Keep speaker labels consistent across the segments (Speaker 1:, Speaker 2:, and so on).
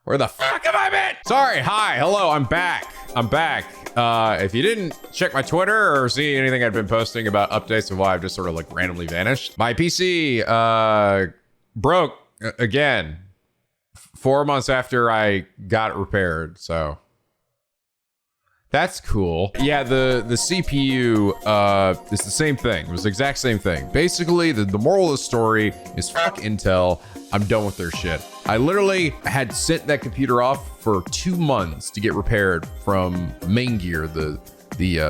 Speaker 1: Where the fuck have I been? Sorry, hi, hello, I'm back. If you didn't check my Twitter or see anything I'd been posting about updates of why I've just sort of like randomly vanished. My PC broke again 4 months after I got it repaired, so that's cool. Yeah, the CPU is the same thing. It was the exact same thing. Basically, the moral of the story is fuck Intel. I'm done with their shit. I literally had sent that computer off for 2 months to get repaired from Main Gear, the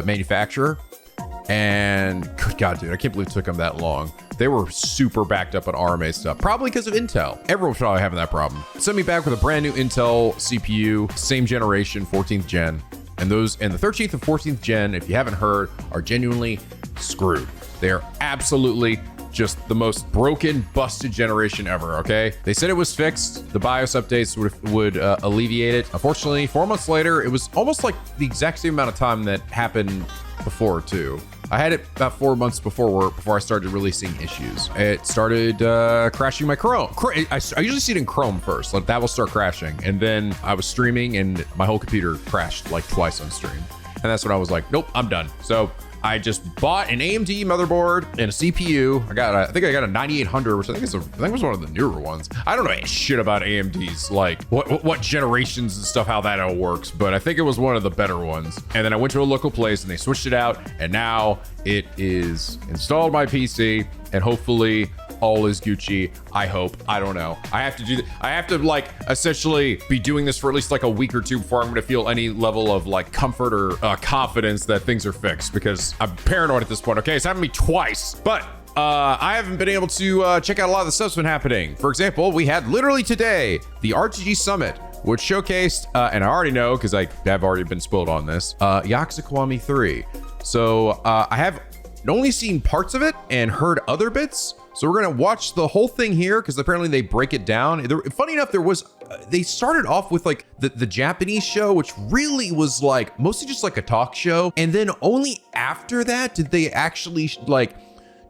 Speaker 1: manufacturer. And good God, dude, I can't believe it took them that long. They were super backed up on RMA stuff, probably because of Intel. Everyone's probably having that problem. Sent me back with a brand new Intel CPU, same generation, 14th gen. And the 13th and 14th gen, if you haven't heard, are genuinely screwed. They are absolutely just the most broken, busted generation ever, okay? They said it was fixed. The BIOS updates would alleviate it. Unfortunately, 4 months later, it was almost like the exact same amount of time that happened before too. I had it about 4 months before I started really seeing issues. It started crashing my Chrome. I usually see it in Chrome first, like that will start crashing. And then I was streaming and my whole computer crashed like twice on stream. And that's when I was like, nope, I'm done. So I just bought an AMD motherboard and a CPU. I think I got a 9800, which I think it was one of the newer ones. I don't know shit about AMD's, like what generations and stuff, how that all works, but I think it was one of the better ones. And then I went to a local place and they switched it out, and now it is installed my PC, and hopefully all is Gucci. I hope. I don't know. I have to do that. I have to like essentially be doing this for at least like a week or two before I'm going to feel any level of like comfort or confidence that things are fixed, because I'm paranoid at this point. Okay, it's happened to me twice, but I haven't been able to check out a lot of the stuff's been happening. For example, we had literally today the RTG Summit, which showcased, and I already know because I have already been spoiled on this, Yakuza Kiwami 3. So I have only seen parts of it and heard other bits. So we're gonna watch the whole thing here because apparently they break it down. Funny enough, they started off with like the Japanese show, which really was like mostly just like a talk show. And then only after that did they actually like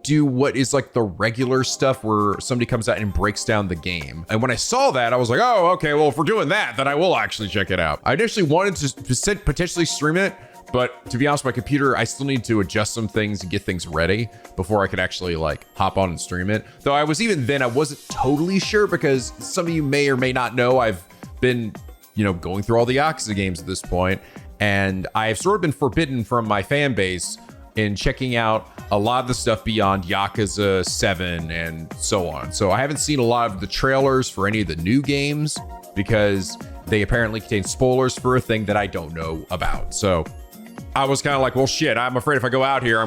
Speaker 1: do what is like the regular stuff where somebody comes out and breaks down the game. And when I saw that, I was like, oh, okay, well, if we're doing that, then I will actually check it out. I initially wanted to potentially stream it, but to be honest, my computer, I still need to adjust some things and get things ready before I could actually like hop on and stream it. Though I wasn't totally sure, because some of you may or may not know, I've been, going through all the Yakuza games at this point, and I've sort of been forbidden from my fan base in checking out a lot of the stuff beyond Yakuza 7 and so on. So I haven't seen a lot of the trailers for any of the new games because they apparently contain spoilers for a thing that I don't know about. So I was kind of like, well, shit, I'm afraid if I go out here,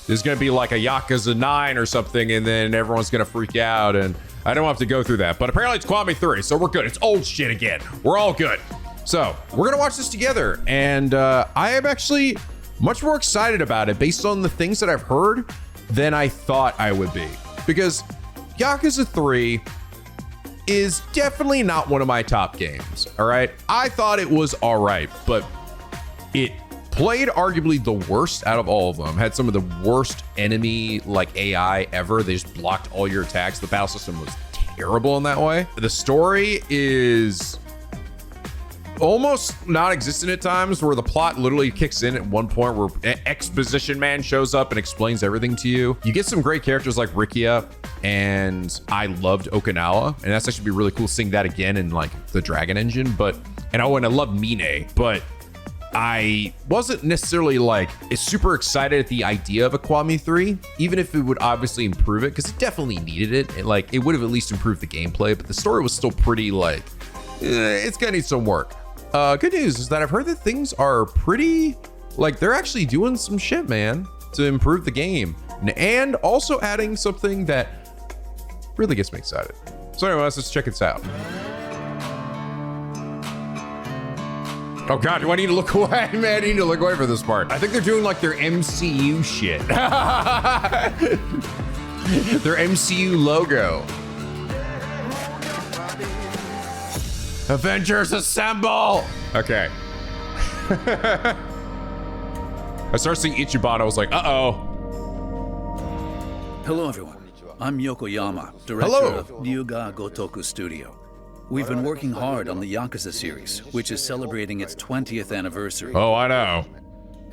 Speaker 1: there's going to be like a Yakuza 9 or something, and then everyone's going to freak out, and I don't have to go through that. But apparently it's Kiwami 3, so we're good. It's old shit again. We're all good. So we're going to watch this together, and I am actually much more excited about it based on the things that I've heard than I thought I would be. Because Yakuza 3 is definitely not one of my top games, all right? I thought it was all right, but it played arguably the worst out of all of them. Had some of the worst enemy like AI ever. They just blocked all your attacks. The battle system was terrible in that way. The story is almost non-existent at times, where the plot literally kicks in at one point where Exposition Man shows up and explains everything to you. You get some great characters like Rikia, and I loved Okinawa, and that's actually be really cool seeing that again in like the Dragon Engine. And I love Mine, but I wasn't necessarily like super excited at the idea of a Kiwami 3, even if it would obviously improve it, because it definitely needed it. It would have at least improved the gameplay, but the story was still pretty like, it's gonna need some work. Good news is that I've heard that things are pretty, like they're actually doing some shit, man, to improve the game, and also adding something that really gets me excited. So anyway, let's check this out. Oh God, do I need to look away? Man, I need to look away for this part. I think they're doing like their MCU shit. Their MCU logo. Avengers assemble! Okay. I started seeing Ichiban, I was like, uh-oh.
Speaker 2: Hello everyone, I'm Yokoyama, director of Ryuga Gotoku Studio. We've been working hard on the Yakuza series, which is celebrating its 20th anniversary.
Speaker 1: Oh, I know.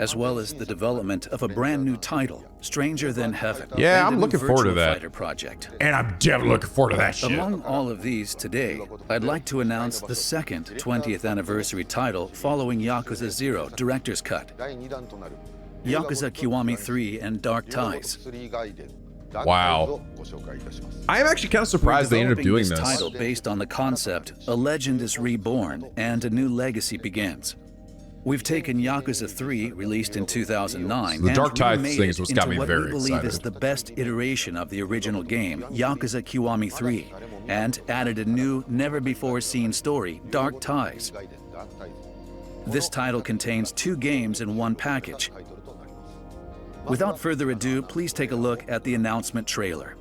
Speaker 2: As well as the development of a brand new title, Stranger Than Heaven.
Speaker 1: Yeah,
Speaker 2: and
Speaker 1: I'm looking forward to that.
Speaker 2: Fighter project.
Speaker 1: And I'm definitely looking forward to that shit.
Speaker 2: Among all of these today, I'd like to announce the second 20th anniversary title following Yakuza 0 Director's Cut. Yakuza Kiwami 3 and Dark Ties.
Speaker 1: Wow. I am actually kind of surprised they ended up doing this.
Speaker 2: Title based on the concept, a legend is reborn and a new legacy begins. We've taken Yakuza 3, released in 2009,
Speaker 1: the Dark Tides
Speaker 2: and
Speaker 1: thing is what's got me
Speaker 2: what
Speaker 1: very
Speaker 2: we believe
Speaker 1: excited.
Speaker 2: is the best iteration of the original game, Yakuza Kiwami 3, and added a new, never-before-seen story, Dark Ties. This title contains 2 games in one package. Without further ado, please take a look at the announcement trailer.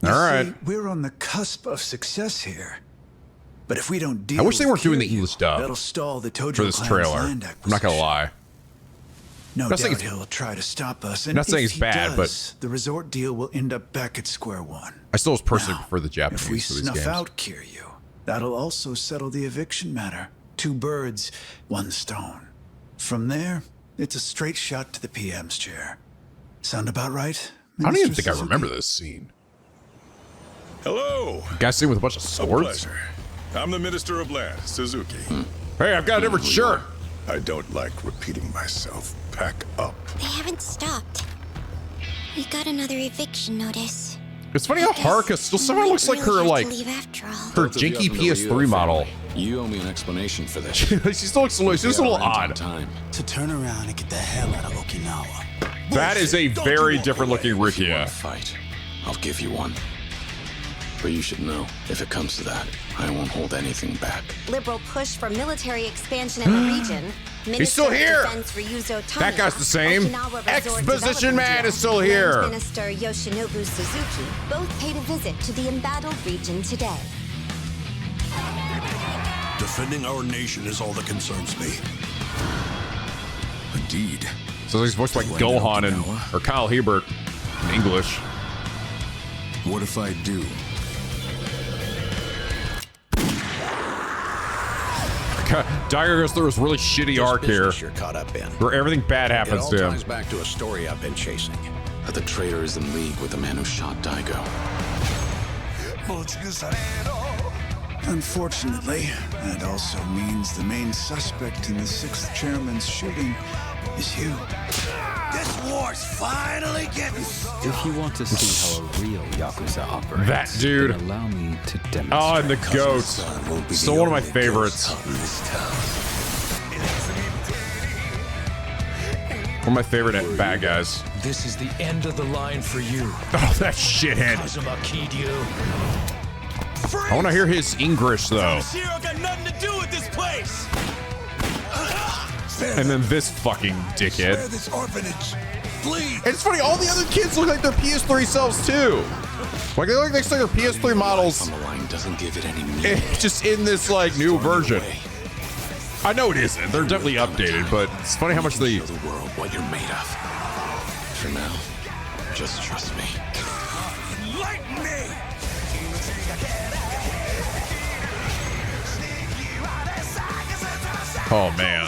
Speaker 1: All right.
Speaker 3: See, we're on the cusp of success here. But if we don't deal
Speaker 1: I wish they
Speaker 3: with
Speaker 1: weren't doing the
Speaker 3: Kiryu,
Speaker 1: English dub
Speaker 3: that'll stall the Tojo
Speaker 1: for this
Speaker 3: clan's
Speaker 1: trailer.
Speaker 3: land
Speaker 1: I'm not gonna
Speaker 3: acquisition.
Speaker 1: lie.
Speaker 3: No
Speaker 1: Not saying
Speaker 3: doubt
Speaker 1: it's-
Speaker 3: he'll try to stop us, and
Speaker 1: not saying
Speaker 3: if
Speaker 1: it's
Speaker 3: he
Speaker 1: bad,
Speaker 3: does, the resort deal will end up back at square one.
Speaker 1: I still personally
Speaker 3: Now,
Speaker 1: prefer the Japanese
Speaker 3: if we
Speaker 1: for these
Speaker 3: snuff
Speaker 1: games.
Speaker 3: out Kiryu, that'll also settle the eviction matter. 2 birds, 1 stone. From there, it's a straight shot to the PM's chair. Sound about right?
Speaker 1: I don't even
Speaker 3: Mr.
Speaker 1: think I
Speaker 3: Suzuki?
Speaker 1: remember this scene.
Speaker 4: Hello.
Speaker 1: Guy sitting with a bunch of
Speaker 4: A
Speaker 1: swords.
Speaker 4: pleasure. I'm the Minister of Land, Suzuki.
Speaker 1: Hey, I've got a different shirt.
Speaker 4: I don't like repeating myself. Pack up.
Speaker 5: They haven't stopped. We got another eviction notice.
Speaker 1: It's funny how Haruka still somehow looks like her, like,
Speaker 5: leave after all.
Speaker 1: her janky PS3 model.
Speaker 6: You owe me an explanation for this.
Speaker 1: She still looks, she's just a little odd.
Speaker 6: Time.
Speaker 3: To turn around and get the hell out of Okinawa.
Speaker 1: That is a very different looking
Speaker 6: If you want
Speaker 1: Rukia.
Speaker 6: to fight, I'll give you one. But you should know, if it comes to that, I won't hold anything back.
Speaker 5: Liberal push for military expansion in the region.
Speaker 1: He's still here. That guy's the same. Exposition man is still here.
Speaker 5: Minister Yoshinobu Suzuki both paid a visit to the embattled region today.
Speaker 7: Defending our nation is all that concerns me.
Speaker 4: Indeed.
Speaker 1: So he's voiced by Gohan and or Kyle Hebert in English.
Speaker 7: What if I do?
Speaker 1: Dagger goes through this really shitty arc here,
Speaker 8: You're caught up in.
Speaker 1: where everything bad
Speaker 8: It
Speaker 1: happens
Speaker 8: all
Speaker 1: to him.
Speaker 8: ties back to a story I've been chasing.
Speaker 6: That the traitor is in league with the man who shot Daigo.
Speaker 3: Unfortunately, that also means the main suspect in the 6th chairman's shooting is you.
Speaker 7: This war's finally getting.
Speaker 9: If you want to see how a real Yakuza operates,
Speaker 1: That dude.
Speaker 9: then allow me to demonstrate.
Speaker 1: Oh, and the goat. Still one of my favorites. One of my favorite bad guys.
Speaker 10: This is the end of the line for you.
Speaker 1: Oh, that shithead.
Speaker 10: Kazuma Kiryu.
Speaker 1: I want to hear his English, though.
Speaker 10: Zero got nothing to do with this place.
Speaker 1: And then this fucking dickhead.
Speaker 7: Spare this orphanage, please.
Speaker 1: And it's funny, all the other kids look like their PS3 selves, too. Like, they look like their PS3 models.
Speaker 6: On the line doesn't give it any meaning.
Speaker 1: Just in this, like, new version. I know it isn't. They're definitely updated, but it's funny how much they...
Speaker 6: Show the world what you're made of. For now, just trust me.
Speaker 7: Like me.
Speaker 1: Oh, man.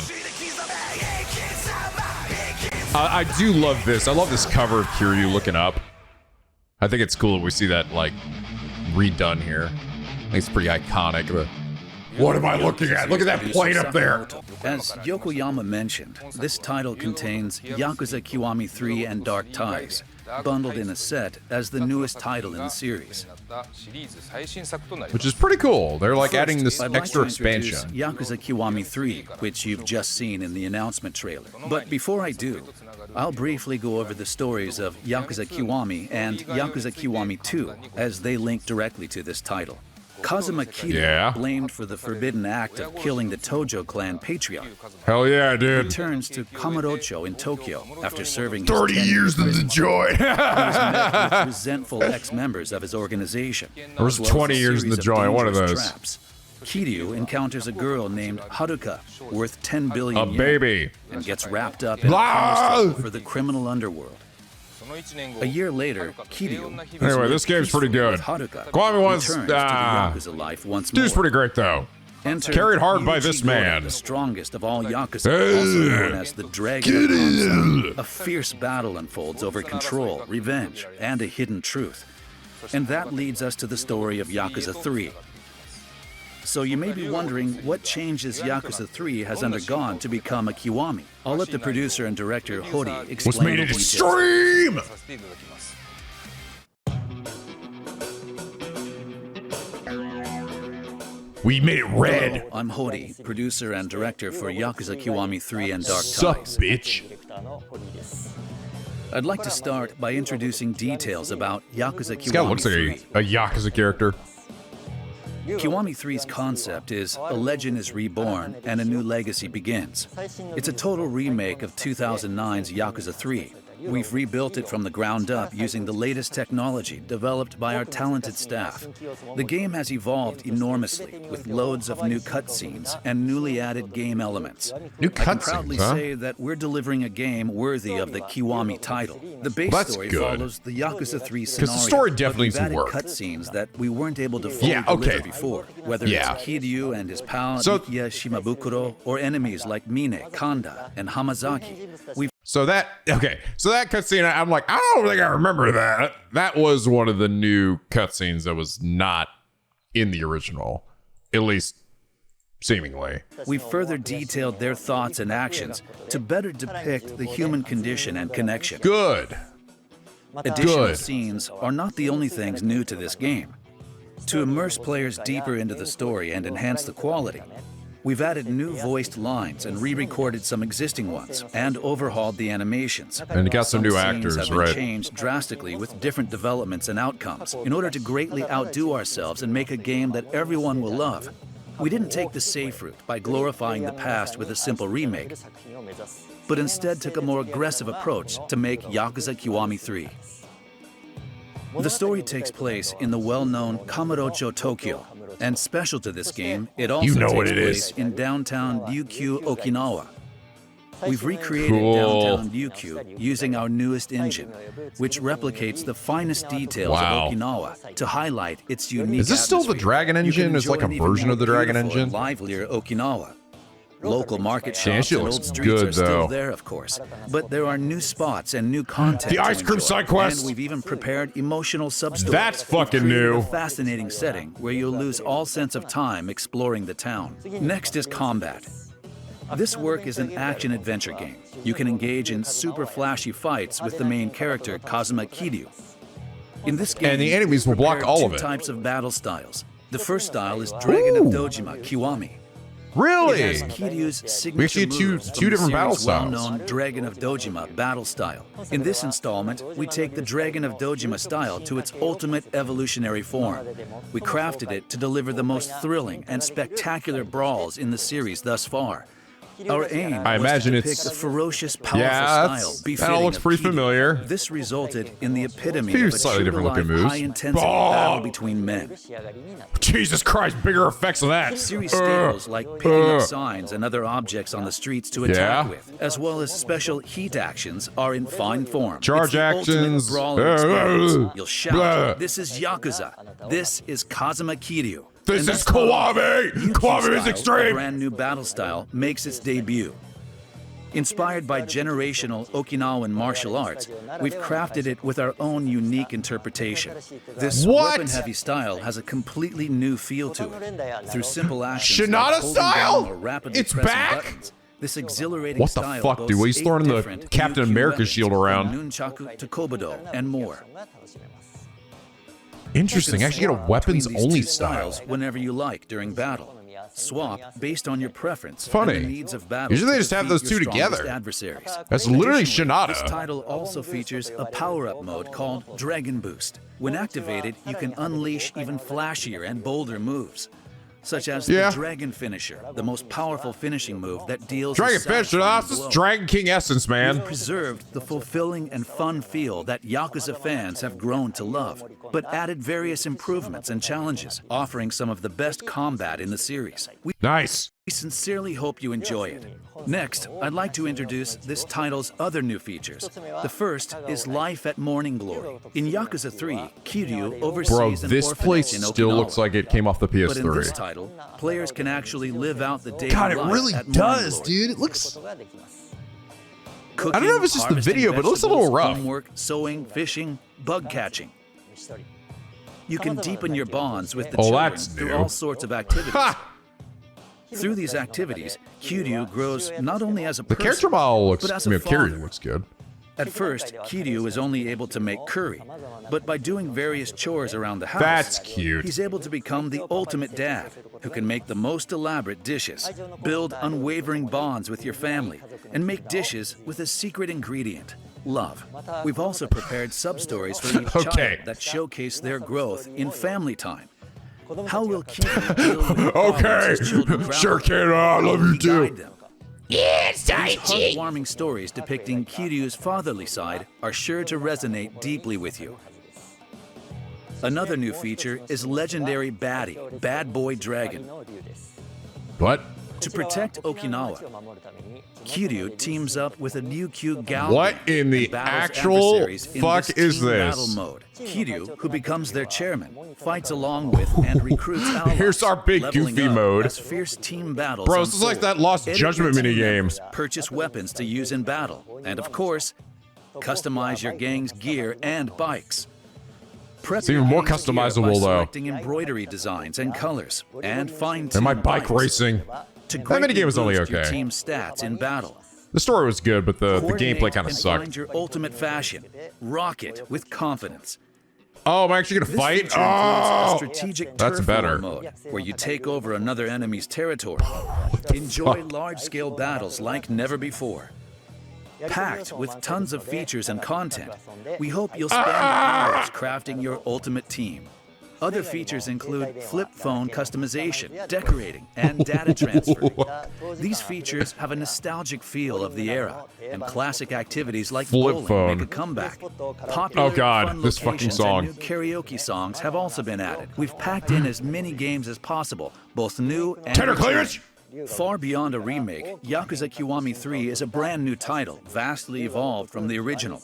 Speaker 1: I do love this. I love this cover of Kiryu looking up. I think it's cool that we see that, like, redone here. I think it's pretty iconic. But what am I looking at? Look at that plane up there.
Speaker 2: As Yokoyama mentioned, this title contains Yakuza Kiwami 3 and Dark Ties, bundled in a set as the newest title in the series.
Speaker 1: Which is pretty cool. They're like adding this
Speaker 2: I'd like
Speaker 1: extra
Speaker 2: to introduce
Speaker 1: expansion.
Speaker 2: Yakuza Kiwami 3, which you've just seen in the announcement trailer. But before I do, I'll briefly go over the stories of Yakuza Kiwami and Yakuza Kiwami 2, as they link directly to this title. Kazuma Kiryu, blamed for the forbidden act of killing the Tojo clan patriarch,
Speaker 1: Hell yeah, dude.
Speaker 2: returns to Kamurocho in Tokyo after serving
Speaker 1: 30
Speaker 2: his 10
Speaker 1: years in the
Speaker 2: prison.
Speaker 1: joint.
Speaker 2: He was met with resentful ex-members of his organization.
Speaker 1: There was
Speaker 2: as well as
Speaker 1: 20
Speaker 2: a
Speaker 1: years in the
Speaker 2: series
Speaker 1: joint, one of
Speaker 2: dangerous
Speaker 1: those.
Speaker 2: traps. Kiryu encounters a girl named Haruka, worth 10 billion
Speaker 1: A
Speaker 2: yen,
Speaker 1: baby.
Speaker 2: and gets wrapped up in a
Speaker 1: Blah!
Speaker 2: power struggle for the criminal underworld. A year later, Kiryu,
Speaker 1: Anyway, this game's pretty good. Kiwami one's
Speaker 2: Yakuza life once more.
Speaker 1: dude's pretty great though.
Speaker 2: Enter
Speaker 1: Carried hard by
Speaker 2: Yuichi
Speaker 1: this
Speaker 2: Goro,
Speaker 1: man.
Speaker 2: the strongest of all Yakuza, also known as the Dragon of Hansa. A fierce battle unfolds over control, revenge, and a hidden truth. And that leads us to the story of Yakuza 3. So you may be wondering what changes Yakuza 3 has undergone to become a Kiwami. I'll let the producer and director Hori explain
Speaker 1: What's made
Speaker 2: the
Speaker 1: it
Speaker 2: details.
Speaker 1: extreme? We made it red.
Speaker 2: Hello, I'm Hori, producer and director for Yakuza Kiwami 3 and Dark
Speaker 1: Sup,
Speaker 2: Ties.
Speaker 1: bitch?
Speaker 2: I'd like to start by introducing details about Yakuza
Speaker 1: This guy
Speaker 2: Kiwami
Speaker 1: looks
Speaker 2: 3.
Speaker 1: like a Yakuza character.
Speaker 2: Kiwami 3's concept is a legend is reborn and a new legacy begins. It's a total remake of 2009's Yakuza 3. We've rebuilt it from the ground up using the latest technology developed by our talented staff. The game has evolved enormously with loads of new cutscenes and newly added game elements.
Speaker 1: New
Speaker 2: I can
Speaker 1: cutscenes,
Speaker 2: proudly
Speaker 1: huh?
Speaker 2: say that we're delivering a game worthy of the Kiwami title. The base
Speaker 1: That's
Speaker 2: story
Speaker 1: good.
Speaker 2: follows the Yakuza 3
Speaker 1: 'Cause
Speaker 2: scenario,
Speaker 1: the story
Speaker 2: but
Speaker 1: definitely
Speaker 2: we've
Speaker 1: needs to
Speaker 2: added
Speaker 1: work.
Speaker 2: cutscenes that we weren't able to fully
Speaker 1: Yeah, okay.
Speaker 2: deliver before, whether
Speaker 1: Yeah.
Speaker 2: it's Kiryu and his pal
Speaker 1: So-
Speaker 2: Mikiya Shimabukuro or enemies like Mine, Kanda, and Hamazaki. We've
Speaker 1: So that cutscene, I'm like, I don't think I remember that. That was one of the new cutscenes that was not in the original, at least seemingly.
Speaker 2: We've further detailed their thoughts and actions to better depict the human condition and connection.
Speaker 1: Good.
Speaker 2: Additional
Speaker 1: Good.
Speaker 2: scenes are not the only things new to this game. To immerse players deeper into the story and enhance the quality, we've added new voiced lines and re-recorded some existing ones and overhauled the animations.
Speaker 1: And you got some new
Speaker 2: scenes
Speaker 1: actors,
Speaker 2: have been
Speaker 1: right?
Speaker 2: changed drastically with different developments and outcomes in order to greatly outdo ourselves and make a game that everyone will love. We didn't take the safe route by glorifying the past with a simple remake, but instead took a more aggressive approach to make Yakuza Kiwami 3. The story takes place in the well-known Kamurocho, Tokyo, and special to this game, it also
Speaker 1: You know
Speaker 2: takes
Speaker 1: what it
Speaker 2: place
Speaker 1: is.
Speaker 2: in downtown Ryukyu, Okinawa. We've recreated
Speaker 1: Cool.
Speaker 2: downtown Ryukyu using our newest engine, which replicates the finest details
Speaker 1: Wow.
Speaker 2: of Okinawa to highlight its unique
Speaker 1: Is this still the
Speaker 2: atmosphere.
Speaker 1: Dragon
Speaker 2: You can
Speaker 1: engine? It's like a
Speaker 2: enjoy an even
Speaker 1: version of the
Speaker 2: more
Speaker 1: Dragon
Speaker 2: beautiful and
Speaker 1: engine?
Speaker 2: livelier Okinawa. Local market
Speaker 1: Damn,
Speaker 2: shops
Speaker 1: she
Speaker 2: and
Speaker 1: looks
Speaker 2: old streets
Speaker 1: good,
Speaker 2: are still
Speaker 1: though.
Speaker 2: there, of course. But there are new spots and new content.
Speaker 1: The
Speaker 2: to
Speaker 1: ice cream
Speaker 2: enjoy.
Speaker 1: side quest.
Speaker 2: And we've even prepared emotional sub-stories.
Speaker 1: That's fucking
Speaker 2: We've created
Speaker 1: new.
Speaker 2: A fascinating setting where you'll lose all sense of time exploring the town. Next is combat. This work is an action-adventure game. You can engage in super flashy fights with the main character, Kazuma Kiryu. In this game,
Speaker 1: And the enemies will block
Speaker 2: prepare
Speaker 1: all
Speaker 2: two
Speaker 1: of it.
Speaker 2: types of battle styles. The first style is Dragon of Dojima, Kiwami.
Speaker 1: Really?
Speaker 2: It has Kiryu's signature
Speaker 1: We actually had two
Speaker 2: moves from
Speaker 1: different
Speaker 2: the
Speaker 1: battle
Speaker 2: series'
Speaker 1: styles.
Speaker 2: well-known Dragon of Dojima battle style. In this installment, we take the Dragon of Dojima style to its ultimate evolutionary form. We crafted it to deliver the most thrilling and spectacular brawls in the series thus far. Our aim
Speaker 1: I
Speaker 2: was
Speaker 1: imagine
Speaker 2: to depict
Speaker 1: it's-
Speaker 2: a ferocious, powerful
Speaker 1: Yeah,
Speaker 2: style
Speaker 1: that
Speaker 2: befitting
Speaker 1: all looks
Speaker 2: of
Speaker 1: pretty
Speaker 2: Kiryu.
Speaker 1: familiar.
Speaker 2: This resulted in the epitome
Speaker 1: Few
Speaker 2: of a
Speaker 1: slightly different looking
Speaker 2: true-to-life,
Speaker 1: moves.
Speaker 2: high-intensity
Speaker 1: Oh!
Speaker 2: battle between men.
Speaker 1: Jesus Christ, bigger effects of that.
Speaker 2: Series staples like picking up signs and other objects on the streets to attack
Speaker 1: Yeah.
Speaker 2: with, as well as special heat actions, are in fine form.
Speaker 1: Charge
Speaker 2: It's the ultimate
Speaker 1: actions.
Speaker 2: brawling experience. You'll
Speaker 1: Blah.
Speaker 2: shout, "This is Yakuza. This is Kazuma Kiryu."
Speaker 1: This
Speaker 2: And
Speaker 1: is
Speaker 2: that's how
Speaker 1: Kiwami!
Speaker 2: Yuki
Speaker 1: Kiwami is
Speaker 2: style,
Speaker 1: extreme!
Speaker 2: A brand new battle style makes its debut. Inspired by generational Okinawan martial arts, we've crafted it with our own unique interpretation. This
Speaker 1: What?
Speaker 2: weapon-heavy style has a completely new feel to it. Through simple actions
Speaker 1: Shinada
Speaker 2: like holding
Speaker 1: style?
Speaker 2: down or rapidly
Speaker 1: It's
Speaker 2: pressing
Speaker 1: back?
Speaker 2: buttons, this exhilarating
Speaker 1: What the
Speaker 2: style
Speaker 1: fuck, dude?
Speaker 2: boasts
Speaker 1: He's
Speaker 2: 8
Speaker 1: throwing the
Speaker 2: different
Speaker 1: Captain
Speaker 2: UQ
Speaker 1: America
Speaker 2: weapons,
Speaker 1: shield
Speaker 2: from
Speaker 1: around.
Speaker 2: Nunchaku to Kobudo and more.
Speaker 1: Interesting.
Speaker 2: You can
Speaker 1: Actually, get a
Speaker 2: swap
Speaker 1: weapons
Speaker 2: between these
Speaker 1: only
Speaker 2: two
Speaker 1: style.
Speaker 2: styles whenever you like during battle. Swap based on your preference
Speaker 1: Funny.
Speaker 2: and the needs of battle.
Speaker 1: Usually they
Speaker 2: to
Speaker 1: just have
Speaker 2: defeat
Speaker 1: those two
Speaker 2: your strongest
Speaker 1: together.
Speaker 2: Adversaries.
Speaker 1: That's literally
Speaker 2: Additionally,
Speaker 1: Shinada.
Speaker 2: This title also features a power-up mode called Dragon Boost. When activated, you can unleash even flashier and bolder moves, such as
Speaker 1: Yeah.
Speaker 2: the Dragon Finisher, the most powerful finishing move that deals
Speaker 1: Dragon
Speaker 2: a
Speaker 1: Fish,
Speaker 2: satisfying
Speaker 1: that's
Speaker 2: blow.
Speaker 1: Dragon King essence, man.
Speaker 2: We've preserved the fulfilling and fun feel that Yakuza fans have grown to love, but added various improvements and challenges, offering some of the best combat in the series.
Speaker 1: Nice.
Speaker 2: We sincerely hope you enjoy it. Next, I'd like to introduce this title's other new features. The first is Life at Morning Glory. In Yakuza 3, Kiryu oversees
Speaker 1: Bro,
Speaker 2: an
Speaker 1: this
Speaker 2: orphanage
Speaker 1: place
Speaker 2: in
Speaker 1: still
Speaker 2: Okinawa.
Speaker 1: looks like it came off the PS3.
Speaker 2: But in this title, players can actually live out the daily
Speaker 1: God, it
Speaker 2: life
Speaker 1: really
Speaker 2: at Morning
Speaker 1: does,
Speaker 2: Glory.
Speaker 1: dude. It looks...
Speaker 2: Cooking,
Speaker 1: I don't know if it's just the
Speaker 2: harvesting
Speaker 1: video, but it looks a little
Speaker 2: vegetables,
Speaker 1: rough.
Speaker 2: Homework, sewing, fishing, bug catching. You can deepen your bonds with the children
Speaker 1: that's
Speaker 2: through
Speaker 1: new.
Speaker 2: all sorts of activities. Through these activities, Kiryu grows not only as a
Speaker 1: The
Speaker 2: person,
Speaker 1: character model looks,
Speaker 2: but as
Speaker 1: I
Speaker 2: a
Speaker 1: mean,
Speaker 2: father.
Speaker 1: Kiryu looks good.
Speaker 2: At first, Kiryu is only able to make curry, but by doing various chores around the house,
Speaker 1: That's cute.
Speaker 2: he's able to become the ultimate dad, who can make the most elaborate dishes, build unwavering bonds with your family, and make dishes with a secret ingredient, love. We've also prepared sub-stories for each
Speaker 1: Okay.
Speaker 2: child that showcase their growth in family time. How will Kiryu deal with the problems his children grapple
Speaker 1: Sure
Speaker 2: with?
Speaker 1: can. I love
Speaker 2: How will
Speaker 1: you
Speaker 2: he
Speaker 1: too.
Speaker 2: guide them? These heartwarming stories depicting Kiryu's fatherly side are sure to resonate deeply with you. Another new feature is legendary baddie, Bad Boy Dragon.
Speaker 1: What?
Speaker 2: To protect Okinawa, Kiryu teams up with a new Q Gal.
Speaker 1: What in the actual fuck is this?
Speaker 2: Battle mode. Kiryu, who becomes their chairman, fights along with and recruits allies.
Speaker 1: Here's our big
Speaker 2: leveling
Speaker 1: goofy
Speaker 2: up
Speaker 1: mode.
Speaker 2: As fierce team battles
Speaker 1: Bro, this is like
Speaker 2: unfold.
Speaker 1: that Lost
Speaker 2: Edit
Speaker 1: Judgment
Speaker 2: your team
Speaker 1: minigame.
Speaker 2: members, purchase weapons to use in battle, and of course, customize your gang's gear and bikes. Prep
Speaker 1: It's even
Speaker 2: your
Speaker 1: more
Speaker 2: gang's gear
Speaker 1: customizable,
Speaker 2: by
Speaker 1: though.
Speaker 2: selecting embroidery designs and colors, and fine-tune
Speaker 1: And my bike
Speaker 2: bikes.
Speaker 1: racing.
Speaker 2: To
Speaker 1: That
Speaker 2: greatly
Speaker 1: minigame was only
Speaker 2: boost your
Speaker 1: okay.
Speaker 2: team's stats in battle.
Speaker 1: The story was good, but the
Speaker 2: Coordinate
Speaker 1: gameplay kind of
Speaker 2: and
Speaker 1: sucked.
Speaker 2: Find your ultimate fashion. Rock it with confidence.
Speaker 1: Oh, am I actually gonna
Speaker 2: This
Speaker 1: fight?
Speaker 2: feature includes
Speaker 1: Oh,
Speaker 2: a strategic
Speaker 1: that's
Speaker 2: turf
Speaker 1: better.
Speaker 2: war mode, where you take over another enemy's territory. Enjoy large-scale battles like never before. Packed with tons of features and content, we hope you'll spend hours crafting your ultimate team. Other features include flip phone customization, decorating, and data transfer. These features have a nostalgic feel of the era, and classic activities like
Speaker 1: Flip
Speaker 2: bowling
Speaker 1: phone.
Speaker 2: make a comeback. Popular,
Speaker 1: Oh God,
Speaker 2: fun
Speaker 1: this fucking
Speaker 2: locations
Speaker 1: song.
Speaker 2: and new karaoke songs have also been added. We've packed in as many games as possible, both new and
Speaker 1: Tender
Speaker 2: returning.
Speaker 1: cleavage!
Speaker 2: Far beyond a remake, Yakuza Kiwami 3 is a brand new title, vastly evolved from the original.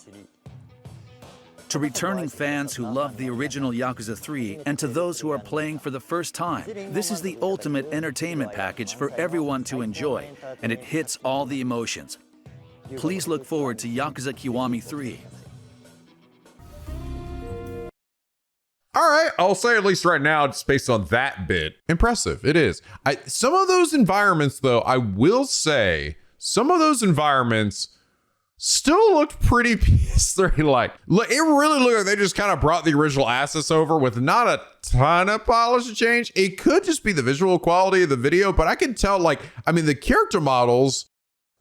Speaker 2: To returning fans who love the original Yakuza 3 and to those who are playing for the first time, this is the ultimate entertainment package for everyone to enjoy, and it hits all the emotions. Please look forward to Yakuza Kiwami 3.
Speaker 1: All right, I'll say at least right now, just based on that bit, impressive. It is. Some of those environments, though, I will say, some of those environments still looked pretty PS3-like. It really looked like they just kind of brought the original assets over with not a ton of polish to change. It could just be the visual quality of the video, but I can tell, the character models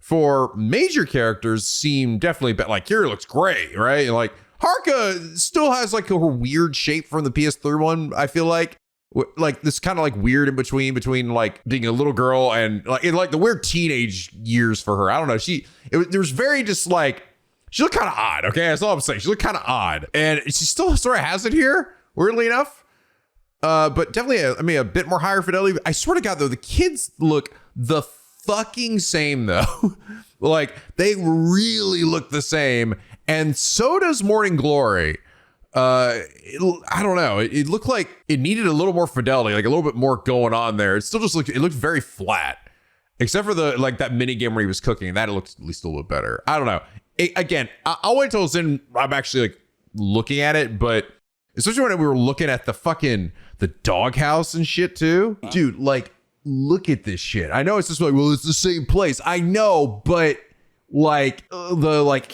Speaker 1: for major characters seem definitely better. Like, Kira looks great, right? And Haruka still has her weird shape from the PS3 one, I feel like. This kind of weird in between being a little girl and the weird teenage years for her. I don't know. There was very just she looked kind of odd. Okay, that's all I'm saying. She looked kind of odd, and she still sort of has it here, weirdly enough. But definitely, a bit more higher fidelity. I swear to God, though, the kids look the fucking same though. They really look the same, and so does Morning Glory. I don't know. It looked like it needed a little more fidelity, a little bit more going on there. It still just looked very flat, except for the that mini game where he was cooking. That it looked at least a little bit better. I don't know. Again, I'll wait till it's in. I'm actually looking at it, but especially when we were looking at the doghouse and shit too, dude. Look at this shit. I know it's just it's the same place. I know, but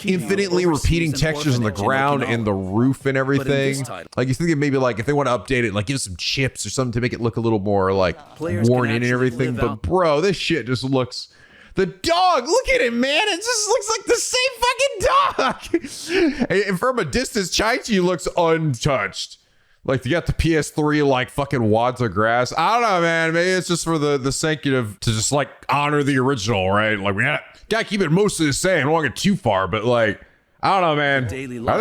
Speaker 1: infinitely repeating textures on the ground and the roof and everything. You think maybe if they want to update it, give some chips or something to make it look a little more worn in and everything. But bro, this shit just looks. The dog, look at it, man. It just looks like the same fucking dog. And from a distance, Chaichi looks untouched. You got the PS3 fucking wads of grass. I don't know, man. Maybe it's just for the sake of to just honor the original, right? We gotta keep it mostly the same. I don't want to get too far, but I don't know, man. I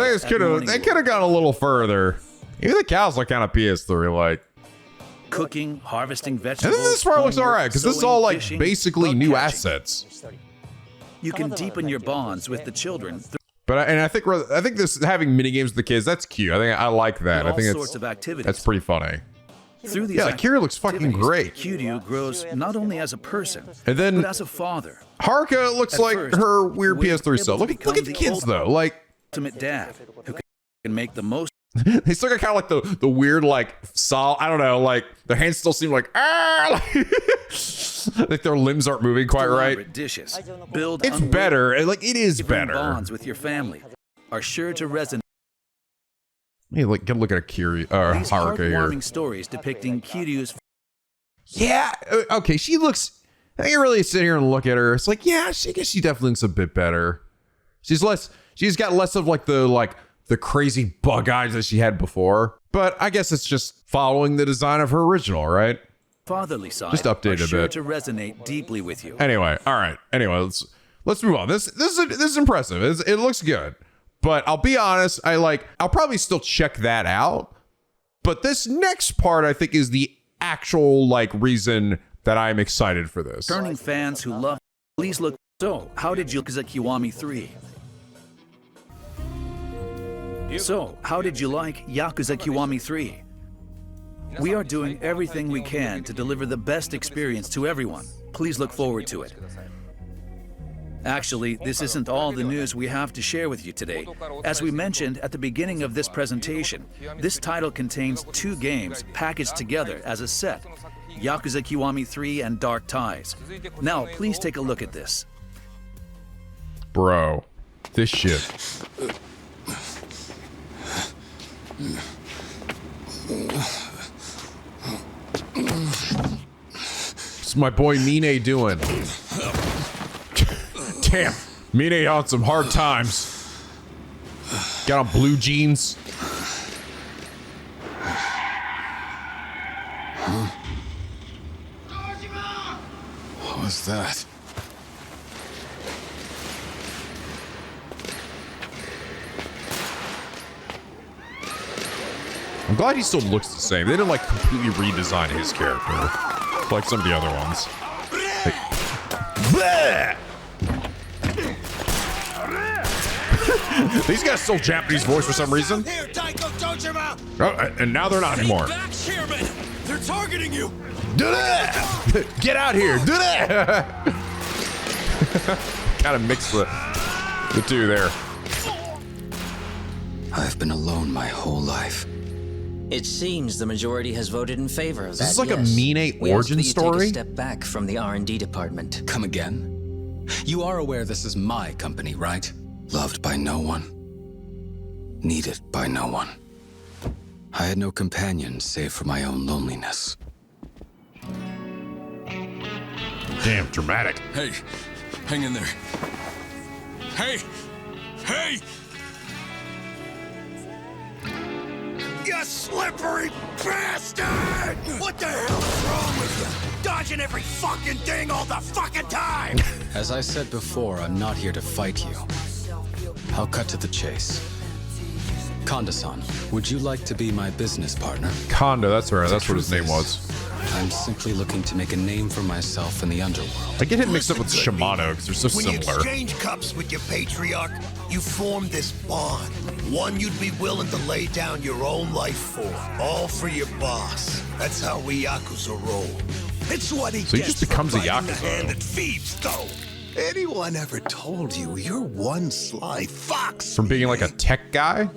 Speaker 1: think they could have gone a little further. Even the cows look kind of PS3 .
Speaker 2: cooking, harvesting
Speaker 1: And
Speaker 2: vegetables.
Speaker 1: then this part looks all right, because this is all
Speaker 2: sewing,
Speaker 1: like
Speaker 2: fishing,
Speaker 1: basically
Speaker 2: bug
Speaker 1: new
Speaker 2: catching.
Speaker 1: assets.
Speaker 2: You can deepen your bonds with the children
Speaker 1: But I think this having mini games with the kids, that's cute. I like that.
Speaker 2: through
Speaker 1: I think
Speaker 2: all
Speaker 1: it's
Speaker 2: sorts of activities.
Speaker 1: that's pretty funny.
Speaker 2: Through these
Speaker 1: Yeah, like Kira looks fucking
Speaker 2: activities,
Speaker 1: great.
Speaker 2: Kiryu grows not only as a person,
Speaker 1: And then
Speaker 2: but as a father.
Speaker 1: Haruka looks
Speaker 2: At
Speaker 1: like
Speaker 2: first,
Speaker 1: her weird
Speaker 2: we're
Speaker 1: PS3
Speaker 2: able
Speaker 1: self.
Speaker 2: to
Speaker 1: Look at
Speaker 2: become
Speaker 1: the
Speaker 2: the
Speaker 1: kids
Speaker 2: old-
Speaker 1: though. Like
Speaker 2: Ultimate dad who can make the most.
Speaker 1: they still got kind of like the weird like I don't know, like their hands still seem like like their limbs aren't moving quite right.
Speaker 2: elaborate dishes. Build
Speaker 1: It's better. Like it is
Speaker 2: unwavering
Speaker 1: better.
Speaker 2: bonds with your family are sure to resonate.
Speaker 1: Hey, look at a Kiri
Speaker 2: These
Speaker 1: Haruka here.
Speaker 2: heartwarming stories depicting Kiryu's
Speaker 1: Yeah. Okay. She looks. I think you really sit here and look at her. It's like, yeah, I guess she definitely looks a bit better. She's got less of like the crazy bug eyes that she had before. But I guess it's just following the design of her original, right?
Speaker 2: fatherly side
Speaker 1: Just update
Speaker 2: are
Speaker 1: a
Speaker 2: sure
Speaker 1: bit.
Speaker 2: to resonate deeply with you.
Speaker 1: Anyway, all right. Anyway, let's move on. This is impressive. It looks good. But I'll be honest, I'll probably still check that out. But this next part, I think, is the actual reason that I'm excited for this.
Speaker 2: Turning fans who love, please look. So, how did Yakuza Kiwami 3? So, how did you like Yakuza Kiwami 3? We are doing everything we can to deliver the best experience to everyone. Please look forward to it. Actually, this isn't all the news we have to share with you today. As we mentioned at the beginning of this presentation, this title contains 2 games packaged together as a set, Yakuza Kiwami 3 and Dark Ties. Now, please take a look at this.
Speaker 1: Bro, this shit. What's my boy Mine doing? Damn, Mine on some hard times. Got on blue jeans.
Speaker 6: What was that?
Speaker 1: I'm glad he still looks the same. They didn't completely redesign his character like some of the other ones. These guys still Japanese voice for some reason.
Speaker 7: Here, Taiko Dojima!
Speaker 1: Oh, and now they're not anymore.
Speaker 7: Back, Chairman! They're targeting you!
Speaker 1: Get out here! Kind of mix the two there.
Speaker 9: I've been alone my whole life.
Speaker 11: It seems the majority has voted in favor of that.
Speaker 1: Is this like
Speaker 11: yes.
Speaker 1: a Mine
Speaker 11: We ask
Speaker 1: origin
Speaker 11: that you
Speaker 1: story?
Speaker 11: Take a step back from the R&D department.
Speaker 9: Come again? You are aware this is my company, right? Loved by no one. Needed by no one. I had no companion save for my own loneliness.
Speaker 1: Damn, dramatic.
Speaker 10: Hey, hang in there. Hey! Hey!
Speaker 7: You slippery bastard! What the hell is wrong with you? Dodging every fucking thing all the fucking time!
Speaker 9: As I said before, I'm not here to fight you. I'll cut to the chase. Konda-san, would you like to be my business partner?
Speaker 1: Kondo, that's right. That's what his name was.
Speaker 9: I'm simply looking to make a name for myself in the underworld.
Speaker 1: I get him mixed up with Shimano because they're so
Speaker 7: When you
Speaker 1: similar.
Speaker 7: exchange cups with your patriarch, you form this bond. One you'd be willing to lay down your own life for. All for your boss. That's how we Yakuza roll. It's what he
Speaker 1: So he
Speaker 7: gets
Speaker 1: just becomes
Speaker 7: for
Speaker 1: a
Speaker 7: biting the
Speaker 1: Yakuza.
Speaker 7: hand that feeds, though. Anyone ever told you you're one sly fox?
Speaker 1: From being like a tech guy?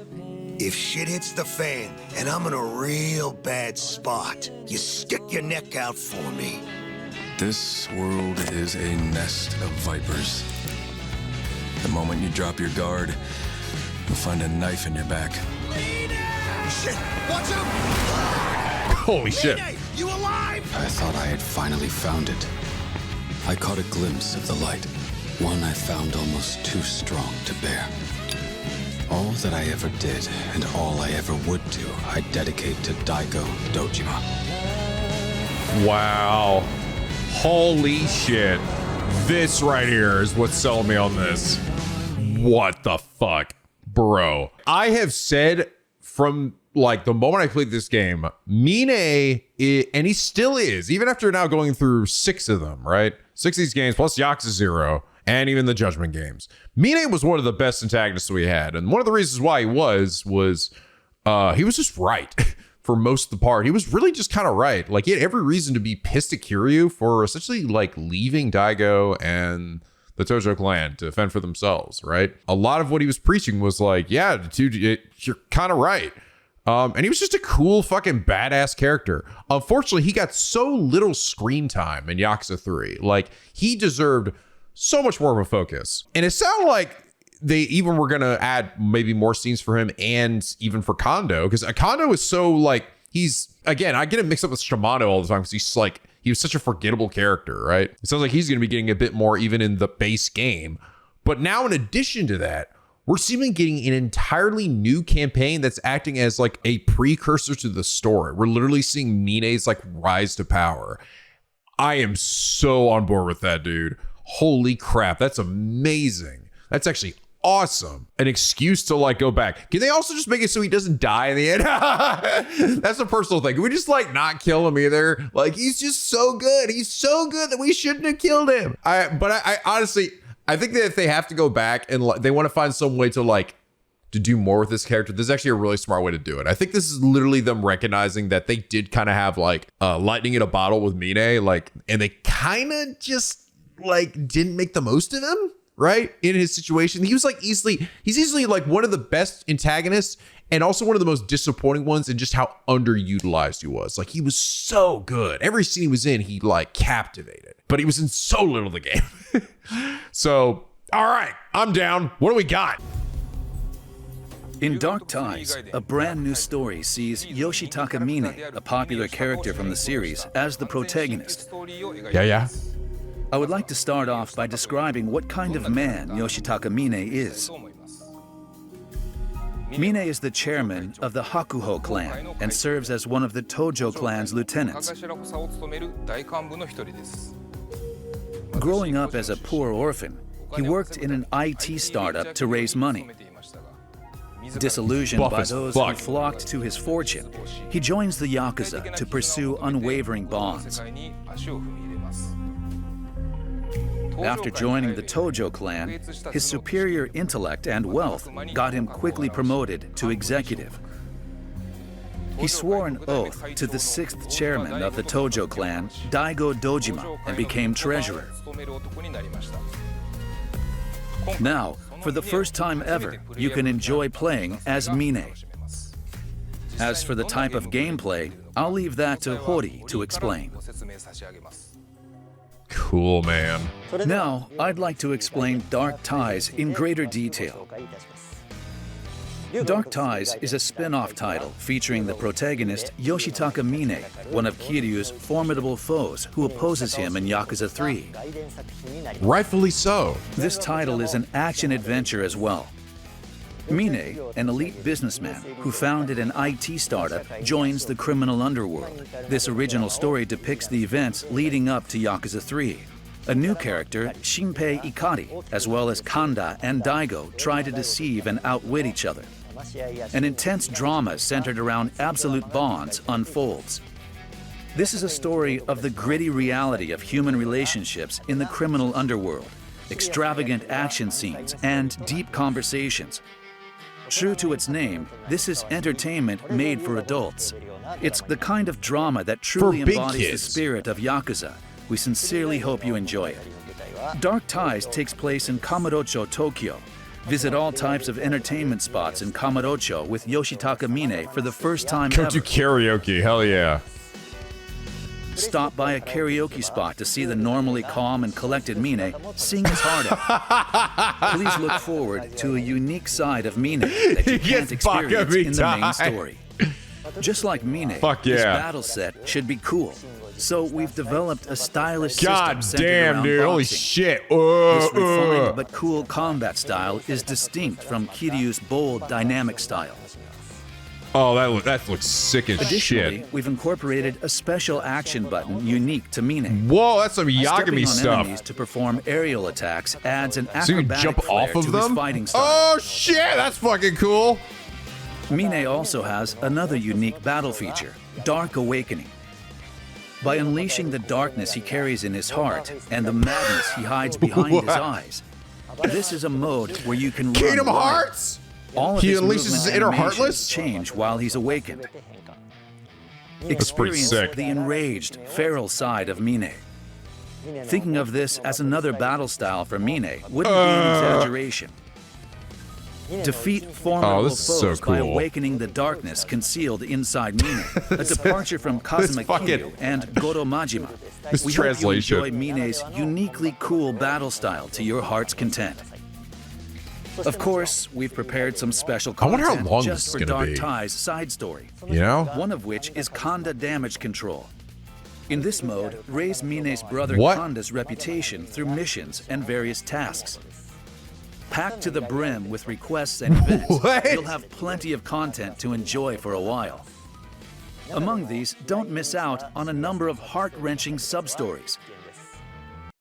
Speaker 7: If shit hits the fan and I'm in a real bad spot, you stick your neck out for me.
Speaker 10: This world is a nest of vipers. The moment you drop your guard, you'll find a knife in your back.
Speaker 7: Shit! Watch out!
Speaker 1: Holy shit.
Speaker 7: Mayday, you alive?
Speaker 9: I thought I had finally found it. I caught a glimpse of the light, one I found almost too strong to bear. All that I ever did and all I ever would do, I dedicate to Daigo Dojima.
Speaker 1: Wow. Holy shit. This right here is what's selling me on this. What the fuck? Bro. I have said from like the moment I played this game, Mine, and he still is, even after now going through 6 of them, right? 6 of these games, plus Yakuza 0, and even the Judgment games. Mine was one of the best antagonists we had. And one of the reasons why he was he was just right for most of the part. He was really just kind of right. Like, he had every reason to be pissed at Kiryu for essentially like leaving Daigo and the Tojo clan to fend for themselves, right? A lot of what he was preaching was like, yeah, dude, you're kind of right. And he was just a cool fucking badass character. Unfortunately, he got so little screen time in Yakuza 3. Like, he deserved so much more of a focus. And it sounded like they even were going to add maybe more scenes for him and even for Kondo. Because Kondo is so like, he's, again, I get him mixed up with Shimano all the time because he's like, he was such a forgettable character, right? It sounds like he's going to be getting a bit more even in the base game. But now in addition to that, we're seemingly getting an entirely new campaign that's acting as like a precursor to the story. We're literally seeing Mine's like rise to power. I am so on board with that, dude. Holy crap, that's amazing. That's actually awesome. An excuse to like go back. Can they also just make it so he doesn't die in the end? That's a personal thing. Can we just like not kill him either? Like, he's just so good. He's so good that we shouldn't have killed him. I honestly, I think that if they have to go back and they want to find some way to like to do more with this character, this is actually a really smart way to do it. I think this is literally them recognizing that they did kind of have like lightning in a bottle with Mine, like, and they kind of just like didn't make the most of him, right? In his situation, he's easily like one of the best antagonists and also one of the most disappointing ones in just how underutilized he was. Like, he was so good. Every scene he was in, he like captivated, but he was in so little of the game. So, all right, I'm down. What do we got?
Speaker 2: In Dark Ties, a brand new story sees Yoshitaka Mine, a popular character from the series, as the protagonist.
Speaker 1: Yeah.
Speaker 2: I would like to start off by describing what kind of man Yoshitaka Mine is. Mine is the chairman of the Hakuho clan and serves as one of the Tojo clan's lieutenants. Growing up as a poor orphan, he worked in an IT startup to raise money. Disillusioned by those who flocked to his fortune, he joins the Yakuza to pursue unwavering bonds. After joining the Tojo clan, his superior intellect and wealth got him quickly promoted to executive. He swore an oath to the 6th chairman of the Tojo clan, Daigo Dojima, and became treasurer. Now, for the first time ever, you can enjoy playing as Mine. As for the type of gameplay, I'll leave that to Hori to explain.
Speaker 1: Cool, man.
Speaker 2: Now, I'd like to explain Dark Ties in greater detail. Dark Ties is a spin-off title featuring the protagonist Yoshitaka Mine, one of Kiryu's formidable foes who opposes him in Yakuza 3.
Speaker 1: Rightfully so.
Speaker 2: This title is an action-adventure as well. Mine, an elite businessman who founded an IT startup, joins the criminal underworld. This original story depicts the events leading up to Yakuza 3. A new character, Shinpei Ikari, as well as Kanda and Daigo, try to deceive and outwit each other. An intense drama centered around absolute bonds unfolds. This is a story of the gritty reality of human relationships in the criminal underworld, extravagant action scenes, and deep conversations. True to its name, this is entertainment made for adults. It's the kind of drama that truly embodies the spirit of Yakuza. We sincerely hope you enjoy it. Dark Ties takes place in Kamurocho, Tokyo. Visit all types of entertainment spots in Kamurocho with Yoshitaka Mine for the first time ever.
Speaker 1: Go to karaoke, hell yeah.
Speaker 2: Stop by a karaoke spot to see the normally calm and collected Mine sing his heart out. Please look forward to a unique side of Mine that you can't experience in the main story. Just like Mine, his battle set should be cool. So we've developed a stylish system centered around boxing.
Speaker 1: Holy shit.
Speaker 2: This refined but cool combat style is distinct from Kiryu's bold, dynamic style.
Speaker 1: Oh, that looks sick as
Speaker 2: Additionally,
Speaker 1: shit.
Speaker 2: we've incorporated a special action button unique to Mine.
Speaker 1: Whoa, that's some Yagami
Speaker 2: Stepping on
Speaker 1: stuff.
Speaker 2: Enemies to perform aerial attacks adds an
Speaker 1: So you can
Speaker 2: acrobatic
Speaker 1: jump
Speaker 2: flair
Speaker 1: off of
Speaker 2: to
Speaker 1: them?
Speaker 2: his fighting style.
Speaker 1: Oh shit, that's fucking cool.
Speaker 2: Mine also has another unique battle feature, Dark Awakening. By unleashing the darkness he carries in his heart and the madness he hides behind his eyes, this is a mode where you can
Speaker 1: Kingdom
Speaker 2: run wild.
Speaker 1: Hearts?
Speaker 2: All of
Speaker 1: He
Speaker 2: his
Speaker 1: unleashes
Speaker 2: movement
Speaker 1: his inner
Speaker 2: animations
Speaker 1: Heartless?
Speaker 2: change while he's awakened.
Speaker 1: pretty
Speaker 2: Experience
Speaker 1: sick.
Speaker 2: the enraged, feral side of Mine. Thinking of this as another battle style for Mine wouldn't be an exaggeration. Defeat formidable
Speaker 1: this is so
Speaker 2: foes by
Speaker 1: cool.
Speaker 2: awakening the darkness concealed inside Mine, a departure from Kazuma Kiryu and Goro Majima.
Speaker 1: This
Speaker 2: We hope you
Speaker 1: translation.
Speaker 2: enjoy Mine's uniquely cool battle style to your heart's content. Of course, we've prepared some special
Speaker 1: I wonder
Speaker 2: content
Speaker 1: how long
Speaker 2: just
Speaker 1: this is
Speaker 2: for
Speaker 1: gonna
Speaker 2: Dark
Speaker 1: be.
Speaker 2: Tai's side story.
Speaker 1: You know?
Speaker 2: One of which is Kanda damage control. In this mode, raise Mine's brother
Speaker 1: What?
Speaker 2: Kanda's reputation through missions and various tasks. Packed to the brim with requests and events,
Speaker 1: What?
Speaker 2: you'll have plenty of content to enjoy for a while. Among these, don't miss out on a number of heart-wrenching sub-stories.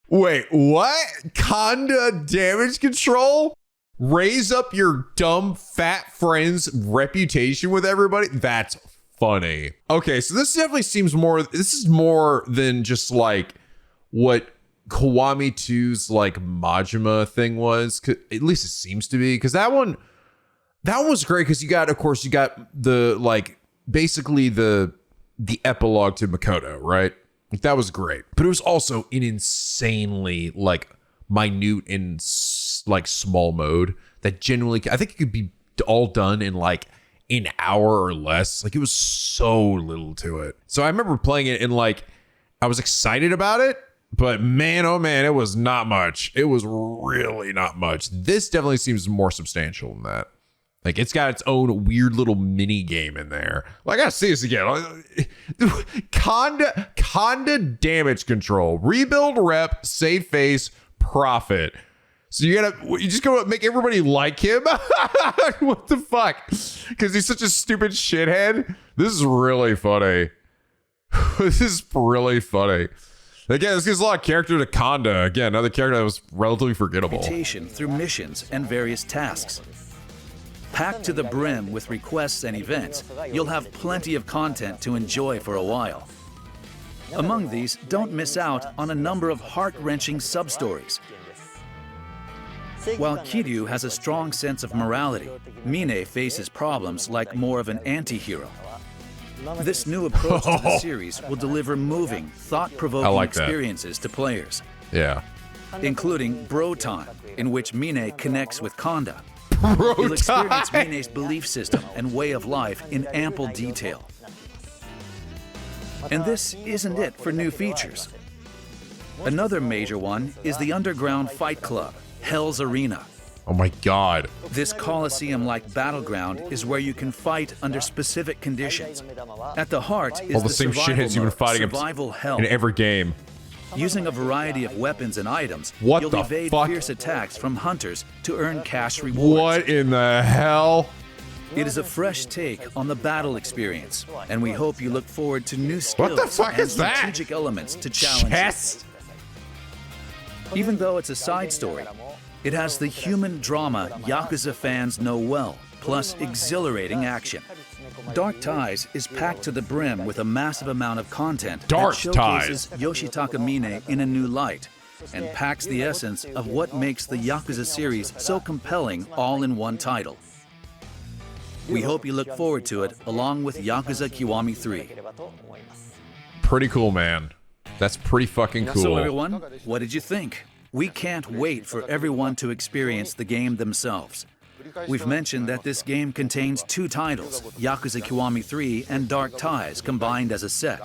Speaker 1: Wait, what? Conda damage control? Raise up your dumb fat friend's reputation with everybody? That's funny. Okay, so this definitely seems more, this is more than just like what Kiwami 2's like Majima thing was. At least it seems to be, because that one was great because you got, of course, you got the like basically the epilogue to Makoto, right? Like that was great, but it was also an insanely like minute and like small mode that genuinely, I think it could be all done in like an hour or less. Like it was so little to it. So I remember playing it and like I was excited about it, but man, oh man, it was not much. It was really not much. This definitely seems more substantial than that. Like it's got its own weird little mini game in there. Like I gotta see this again. Conda damage control, rebuild rep, save face, profit. So you just gonna make everybody like him? What the fuck? Because he's such a stupid shithead. This is really funny. This is really funny. Again, this gives a lot of character to Conda. Again, another character that was relatively forgettable.
Speaker 2: Reputation through missions and various tasks. Packed to the brim with requests and events, you'll have plenty of content to enjoy for a while. Among these, don't miss out on a number of heart-wrenching sub-stories. While Kiryu has a strong sense of morality, Mine faces problems like more of an anti-hero. This new approach to the series will deliver moving, thought-provoking experiences to players.
Speaker 1: Yeah.
Speaker 2: Including Bro Time, in which Mine connects with Kanda.
Speaker 1: Bro
Speaker 2: You'll experience
Speaker 1: Time.
Speaker 2: Mine's belief system and way of life in ample detail. And this isn't it for new features. Another major one is the underground fight club, Hell's Arena.
Speaker 1: Oh my god.
Speaker 2: This Colosseum-like battleground is where you can fight under specific conditions. At the heart is
Speaker 1: All the same
Speaker 2: survival
Speaker 1: shitheads you've been
Speaker 2: mode,
Speaker 1: fighting
Speaker 2: survival hell.
Speaker 1: in every game.
Speaker 2: Using a variety of weapons and items,
Speaker 1: What
Speaker 2: you'll
Speaker 1: the
Speaker 2: evade
Speaker 1: fuck?
Speaker 2: fierce attacks from hunters to earn cash rewards.
Speaker 1: What in the hell?
Speaker 2: It is a fresh take on the battle experience, and we hope you look forward to new skills
Speaker 1: What the fuck
Speaker 2: and
Speaker 1: is that?
Speaker 2: strategic elements to challenge
Speaker 1: Chest?
Speaker 2: you. Even though it's a side story, it has the human drama Yakuza fans know well, plus exhilarating action. Dark Ties is packed to the brim with a massive amount of content
Speaker 1: Dark
Speaker 2: that showcases Yoshitaka Mine in a new light and packs the essence of what makes the Yakuza series so compelling all in one title. We hope you look forward to it along with Yakuza Kiwami 3.
Speaker 1: Pretty cool, man. That's pretty fucking cool.
Speaker 2: So everyone, what did you think? We can't wait for everyone to experience the game themselves. We've mentioned that this game contains two titles, Yakuza Kiwami 3 and Dark Ties combined as a set.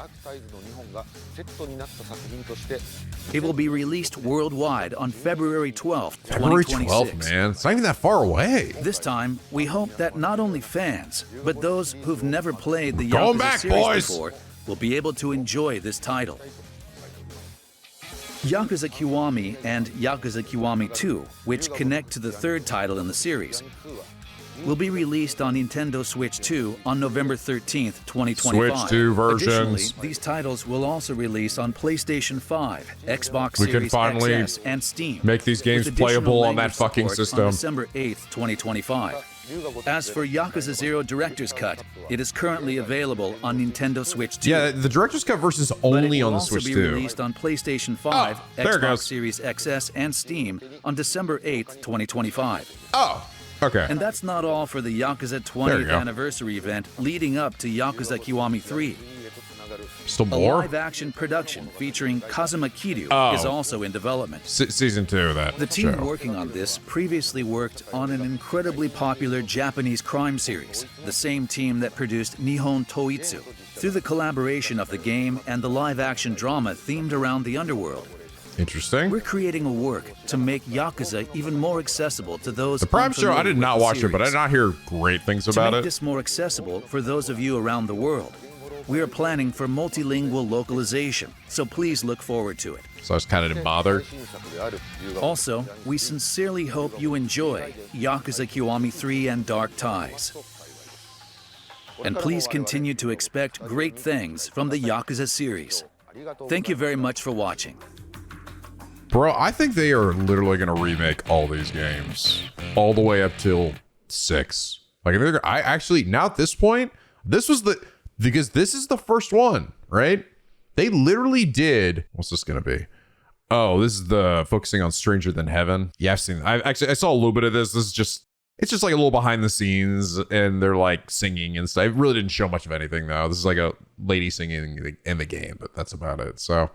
Speaker 2: It will be released worldwide on February 12th,
Speaker 1: February
Speaker 2: 2026.
Speaker 1: 12th, man. It's not even that far away.
Speaker 2: This time, we hope that not only fans, but those who've never played the
Speaker 1: Going
Speaker 2: Yakuza
Speaker 1: back,
Speaker 2: series
Speaker 1: boys.
Speaker 2: before will be able to enjoy this title. Yakuza Kiwami and Yakuza Kiwami 2, which connect to the third title in the series, will be released on Nintendo Switch 2 on November 13th, 2025.
Speaker 1: Switch 2 versions.
Speaker 2: Additionally, these titles will also release on PlayStation 5, Xbox
Speaker 1: We can
Speaker 2: Series
Speaker 1: finally
Speaker 2: XS, and Steam.
Speaker 1: make these games
Speaker 2: with additional
Speaker 1: playable on that
Speaker 2: language
Speaker 1: fucking
Speaker 2: support
Speaker 1: system.
Speaker 2: On December 8th, 2025. As for Yakuza 0 Director's Cut, it is currently available on Nintendo Switch 2.
Speaker 1: Yeah, the director's cut version is
Speaker 2: But
Speaker 1: only
Speaker 2: it will
Speaker 1: on the
Speaker 2: also
Speaker 1: Switch
Speaker 2: be
Speaker 1: 2.
Speaker 2: released on PlayStation 5,
Speaker 1: there it
Speaker 2: Xbox
Speaker 1: goes.
Speaker 2: Series XS, and Steam on December 8th, 2025.
Speaker 1: Oh, okay.
Speaker 2: And that's not all for the Yakuza
Speaker 1: There you
Speaker 2: 20th
Speaker 1: go.
Speaker 2: anniversary event leading up to Yakuza Kiwami 3.
Speaker 1: Still
Speaker 2: A
Speaker 1: more?
Speaker 2: live-action production featuring Kazuma Kiryu is also in development.
Speaker 1: Season 2 of that
Speaker 2: The team
Speaker 1: show.
Speaker 2: working on this previously worked on an incredibly popular Japanese crime series, the same team that produced Nihon Toitsu. Through the collaboration of the game and the live-action drama themed around the underworld,
Speaker 1: Interesting.
Speaker 2: we're creating a work to make Yakuza even more accessible to those
Speaker 1: The Prime show, I
Speaker 2: unfamiliar
Speaker 1: did
Speaker 2: with
Speaker 1: not
Speaker 2: the
Speaker 1: watch it, but I
Speaker 2: series.
Speaker 1: did not hear great things
Speaker 2: To
Speaker 1: about
Speaker 2: make
Speaker 1: it.
Speaker 2: this more accessible for those of you around the world, we are planning for multilingual localization, so please look forward to it.
Speaker 1: So I was kind of bothered.
Speaker 2: Also, we sincerely hope you enjoy Yakuza Kiwami 3 and Dark Ties. And please continue to expect great things from the Yakuza series. Thank you very much for watching.
Speaker 1: Bro, I think they are literally going to remake all these games all the way up till 6. Like, I actually, now at this point, because this is the first one, right? They literally did, what's this going to be? Oh, this is the focusing on Stranger Than Heaven. Yeah, I've seen, I saw a little bit of this. This is just, it's just like a little behind the scenes and they're like singing and stuff. It really didn't show much of anything though. This is like a lady singing in the game, but that's about it. So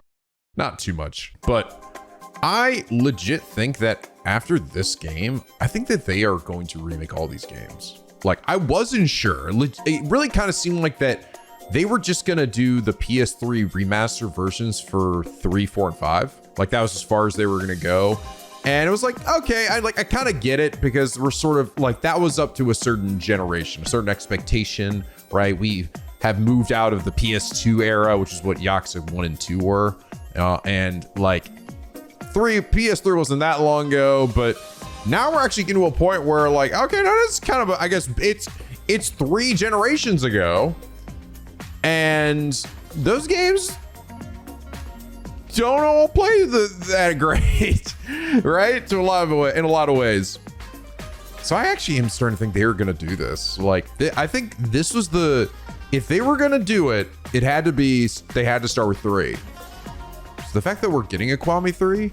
Speaker 1: not too much, but I legit think that after this game, I think that they are going to remake all these games. Like, I wasn't sure. It really kind of seemed like that they were just going to do the PS3 remaster versions for 3, 4, and 5. Like, that was as far as they were going to go. And it was like, okay, I kind of get it because we're sort of like, that was up to a certain generation, a certain expectation, right? We have moved out of the PS2 era, which is what Yakuza 1 and 2 were. And like, PS3 wasn't that long ago, but now we're actually getting to a point where like, okay, no, that's kind of, I guess it's 3 generations ago. And those games don't all play that great, right? In a lot of ways. So I actually am starting to think they were going to do this. Like, I think this was if they were going to do it, they had to start with 3. So the fact that we're getting a Kiwami 3,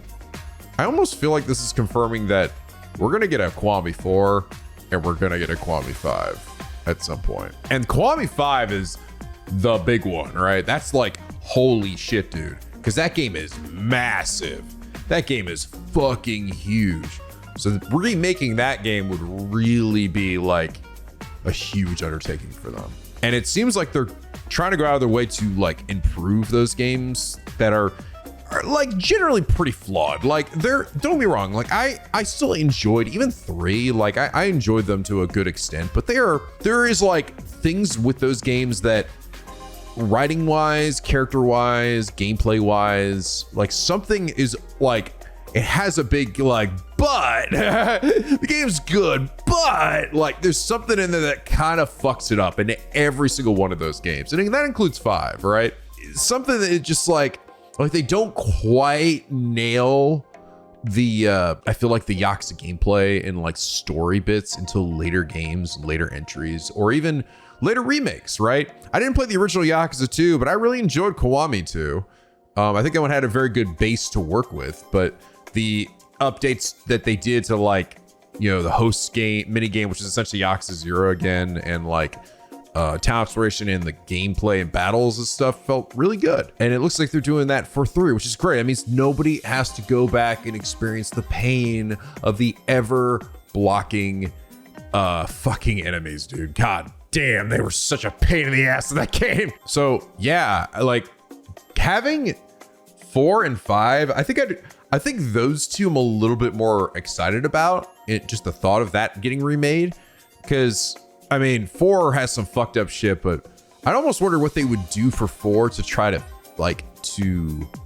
Speaker 1: I almost feel like this is confirming that we're going to get a Kiwami 4 and we're going to get a Kiwami 5 at some point. And Kiwami 5 is the big one, right? That's like, holy shit, dude. Because that game is massive. That game is fucking huge. So remaking that game would really be like a huge undertaking for them. And it seems like they're trying to go out of their way to like improve those games that are like generally pretty flawed. Like, don't get me wrong, like I still enjoyed even 3, like I enjoyed them to a good extent, but there is like things with those games that writing wise, character wise, gameplay wise, like something is like, it has a big like, but the game's good, but like there's something in there that kind of fucks it up in every single one of those games. And that includes 5, right? Something that is just like they don't quite nail the I feel like the Yakuza gameplay and like story bits until later games, later entries, or even later remakes, right? I didn't play the original Yakuza 2, but I really enjoyed Kiwami 2. I think that one had a very good base to work with, but the updates that they did to like, the host game, mini game, which is essentially Yakuza 0 again, and like town exploration and the gameplay and battles and stuff felt really good. And it looks like they're doing that for 3, which is great. That means nobody has to go back and experience the pain of the ever blocking fucking enemies, dude. God damn, they were such a pain in the ass in that game. So yeah, like having 4 and 5, I think those 2 I'm a little bit more excited about. Just the thought of that getting remade, because I mean 4 has some fucked up shit, but I'd almost wonder what they would do for 4 to try to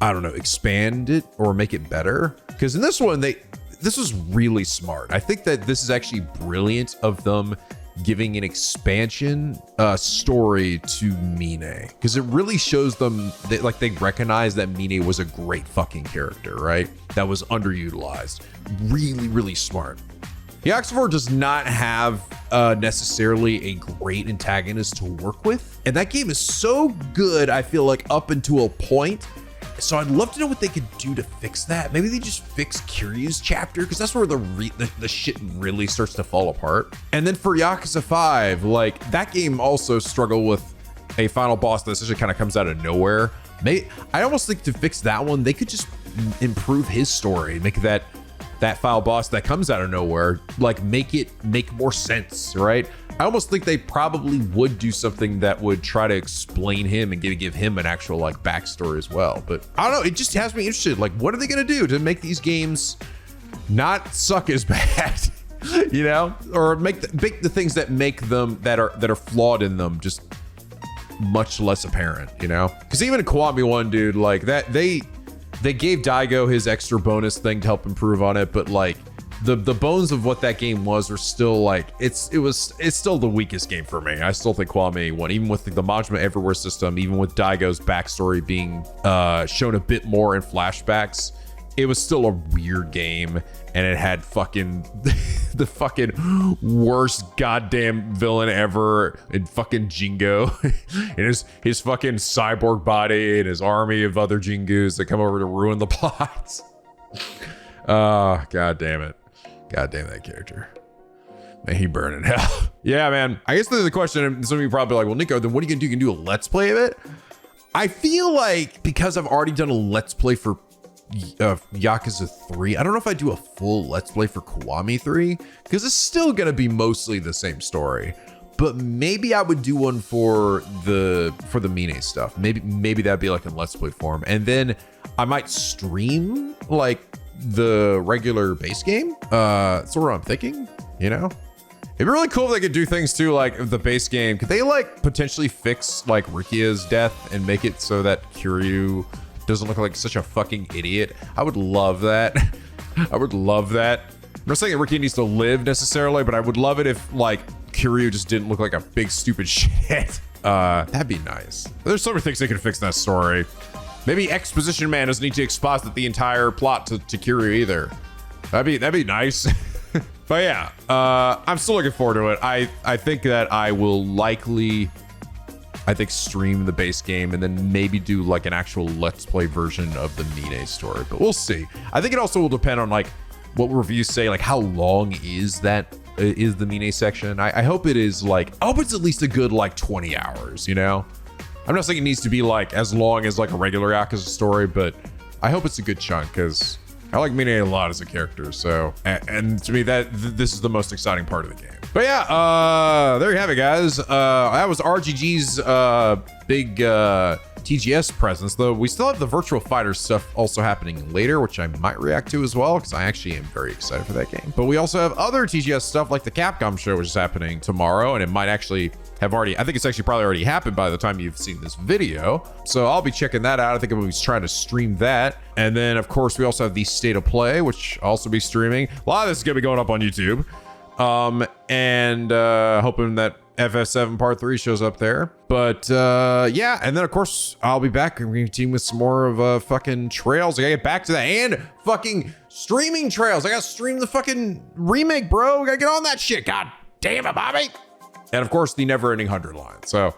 Speaker 1: I don't know, expand it or make it better. Because in this one, this was really smart. I think that this is actually brilliant of them giving an expansion story to Mine, because it really shows them that like they recognize that Mine was a great fucking character, right? That was underutilized. Really, really smart. Yakuza 4 does not have necessarily a great antagonist to work with. And that game is so good, I feel like, up until a point. So I'd love to know what they could do to fix that. Maybe they just fix Kiryu's chapter, because that's where the shit really starts to fall apart. And then for Yakuza 5, like, that game also struggled with a final boss that essentially kind of comes out of nowhere. I almost think to fix that one, they could just improve his story, make that final boss that comes out of nowhere, like, make more sense, right? I almost think they probably would do something that would try to explain him and give him an actual, like, backstory as well. But I don't know, it just has me interested. Like, what are they gonna do to make these games not suck as bad? You know, or make the things that make them that are flawed in them just much less apparent, you know? Because even in Kiwami 1, dude, like, that they gave Daigo his extra bonus thing to help improve on it, but like the bones of what that game was are still like, it's still the weakest game for me. I still think Kiwami 1, even with the Majima Everywhere system, even with Daigo's backstory being shown a bit more in flashbacks, it was still a weird game, and it had fucking the fucking worst goddamn villain ever in fucking Jingo, and his fucking cyborg body and his army of other Jingus that come over to ruin the plots. God damn it. God damn that character. May he burn in hell. Yeah, man. I guess the question, and some of you probably like, well, Nico, then what are you gonna do? You can do a let's play of it? I feel like because I've already done a let's play for Yakuza 3, I don't know if I do a full let's play for Kiwami 3, because it's still gonna be mostly the same story. But maybe I would do one for the Mine stuff. Maybe that'd be like in let's play form, and then I might stream like the regular base game. That's what I'm thinking, you know? It'd be really cool if they could do things too, like the base game. Could they like potentially fix like Rikia's death and make it so that Kiryu doesn't look like such a fucking idiot? I would love that. I would love that. I'm not saying that Rikia needs to live necessarily, but I would love it if like Kiryu just didn't look like a big stupid shit. That'd be nice. There's so many things they could fix in that story. Maybe Exposition Man doesn't need to exposit the entire plot to Kiryu either. That'd be nice. But yeah, I'm still looking forward to it. I think that I will likely, stream the base game and then maybe do like an actual let's play version of the Mine story, but we'll see. I think it also will depend on like what reviews say, like how long is the Mine section. I hope it is like, I hope it's at least a good like 20 hours, you know? I'm not saying it needs to be like as long as like a regular Yakuza story, but I hope it's a good chunk, because I like Mine a lot as a character. So, and to me, this is the most exciting part of the game. But yeah, there you have it, guys. That was RGG's big TGS presence, though we still have the Virtual Fighter stuff also happening later, which I might react to as well, because I actually am very excited for that game. But we also have other TGS stuff like the Capcom show, which is happening tomorrow, and it might actually have already, I think it's actually probably already happened by the time you've seen this video. So I'll be checking that out. I think I'm trying to stream that. And then of course we also have the State of Play, which I'll also be streaming. A lot of this is gonna be going up on YouTube. And hoping that FF7 Part 3 shows up there. But yeah, and then of course I'll be back and continue with some more of fucking Trails. I gotta get back to that, and fucking streaming Trails. I gotta stream the fucking remake, bro. I gotta get on that shit. God damn it, Bobby. And of course the Never Ending 100 line. So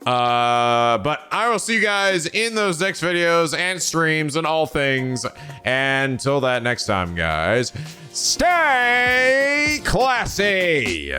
Speaker 1: but I will see you guys in those next videos and streams and all things. And until that next time, guys, stay classy.